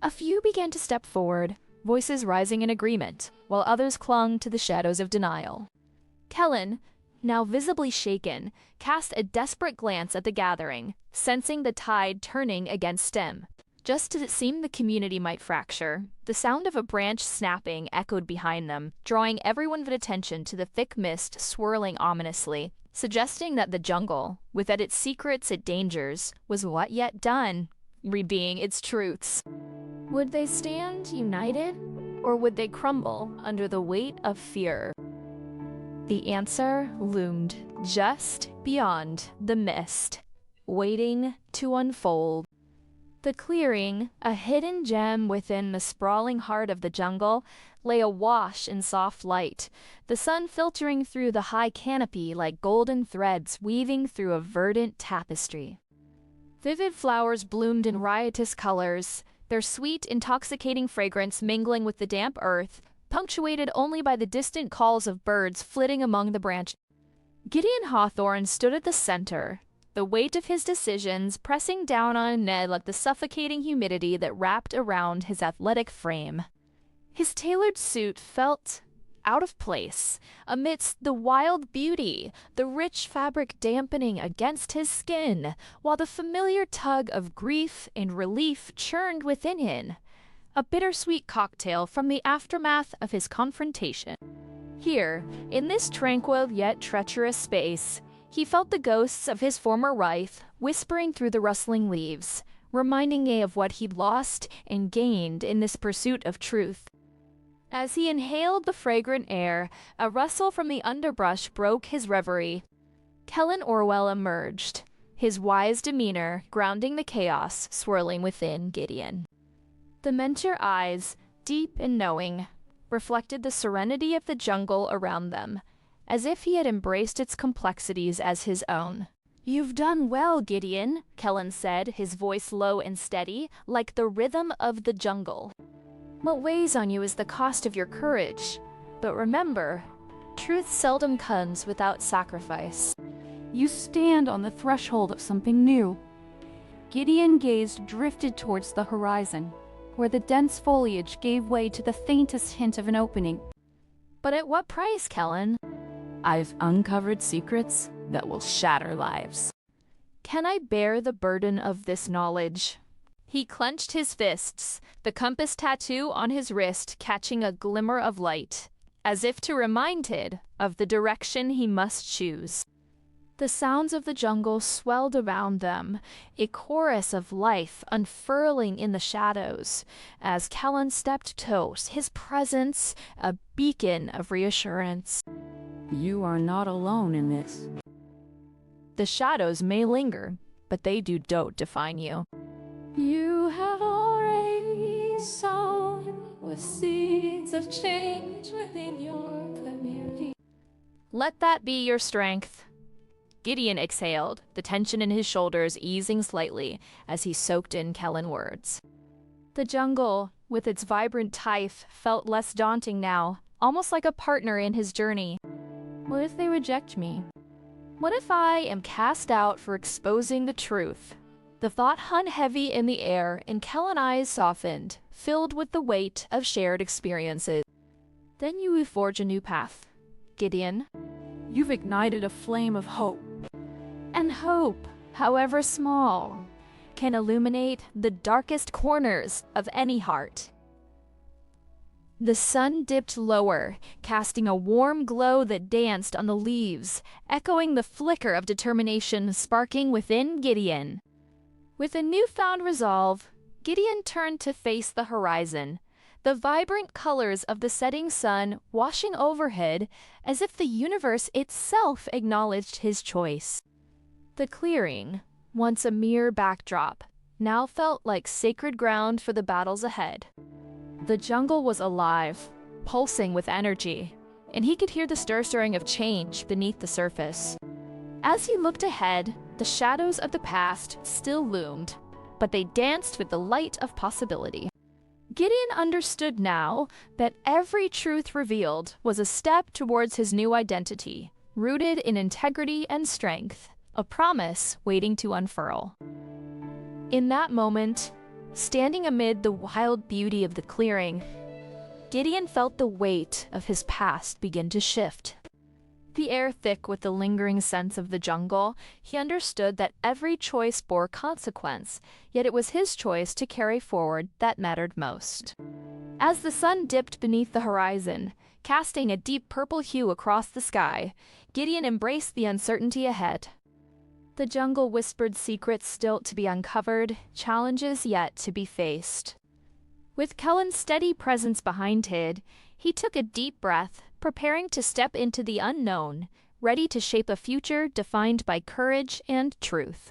A few began to step forward, voices rising in agreement, while others clung to the shadows of denial. Kellan, now visibly shaken, cast a desperate glance at the gathering, sensing the tide turning against him. Just as it seemed the community might fracture, the sound of a branch snapping echoed behind them, drawing everyone's attention to the thick mist swirling ominously, suggesting that the jungle, with its secrets and dangers, was what yet done, rebeing its truths. Would they stand united, or would they crumble under the weight of fear? The answer loomed just beyond the mist, waiting to unfold. The clearing, a hidden gem within the sprawling heart of the jungle, lay awash in soft light, the sun filtering through the high canopy like golden threads weaving through a verdant tapestry. Vivid flowers bloomed in riotous colors, their sweet, intoxicating fragrance mingling with the damp earth, punctuated only by the distant calls of birds flitting among the branches. Gideon Hawthorne stood at the center, the weight of his decisions pressing down on Ned like the suffocating humidity that wrapped around his athletic frame. His tailored suit felt out of place amidst the wild beauty, the rich fabric dampening against his skin, while the familiar tug of grief and relief churned within him. A bittersweet cocktail from the aftermath of his confrontation. Here, in this tranquil yet treacherous space, he felt the ghosts of his former life whispering through the rustling leaves, reminding him of what he'd lost and gained in this pursuit of truth. As he inhaled the fragrant air, a rustle from the underbrush broke his reverie. Kellan Orwell emerged, his wise demeanor grounding the chaos swirling within Gideon. The mentor eyes, deep and knowing, reflected the serenity of the jungle around them, as if he had embraced its complexities as his own. "You've done well, Gideon," Kellan said, his voice low and steady, like the rhythm of the jungle. "What weighs on you is the cost of your courage. But remember, truth seldom comes without sacrifice."
You stand on the threshold of something new. Gideon's gaze drifted towards the horizon, where the dense foliage gave way to the faintest hint of an opening.
"But at what price, Kellan?"
I've uncovered secrets that will shatter lives.
"Can I bear the burden of this knowledge?" He clenched his fists, the compass tattoo on his wrist catching a glimmer of light, as if to remind him of the direction he must choose. The sounds of the jungle swelled around them, a chorus of life unfurling in the shadows, as Kellan stepped close, his presence a beacon of reassurance.
You are not alone in this.
The shadows may linger, but they don't define you.
You have already sown with seeds of change within your community.
Let that be your strength. Gideon exhaled, the tension in his shoulders easing slightly as he soaked in Kellan words. The jungle, with its vibrant life, felt less daunting now, almost like a partner in his journey. What if they reject me? What if I am cast out for exposing the truth? The thought hung heavy in the air, and Kellan's eyes softened, filled with the weight of shared experiences. Then you will forge a new path, Gideon.
You've ignited a flame of hope.
And hope, however small, can illuminate the darkest corners of any heart. The sun dipped lower, casting a warm glow that danced on the leaves, echoing the flicker of determination sparking within Gideon. With a newfound resolve, Gideon turned to face the horizon, the vibrant colors of the setting sun washing overhead as if the universe itself acknowledged his choice. The clearing, once a mere backdrop, now felt like sacred ground for the battles ahead. The jungle was alive, pulsing with energy, and he could hear the stirring of change beneath the surface. As he looked ahead, the shadows of the past still loomed, but they danced with the light of possibility. Gideon understood now that every truth revealed was a step towards his new identity, rooted in integrity and strength, a promise waiting to unfurl. In that moment, standing amid the wild beauty of the clearing, Gideon felt the weight of his past begin to shift. The air thick with the lingering sense of the jungle, he understood that every choice bore consequence, yet it was his choice to carry forward that mattered most. As the sun dipped beneath the horizon, casting a deep purple hue across the sky, Gideon embraced the uncertainty ahead. The jungle whispered secrets still to be uncovered, challenges yet to be faced. With Kellan's steady presence behind him, he took a deep breath, preparing to step into the unknown, ready to shape a future defined by courage and truth.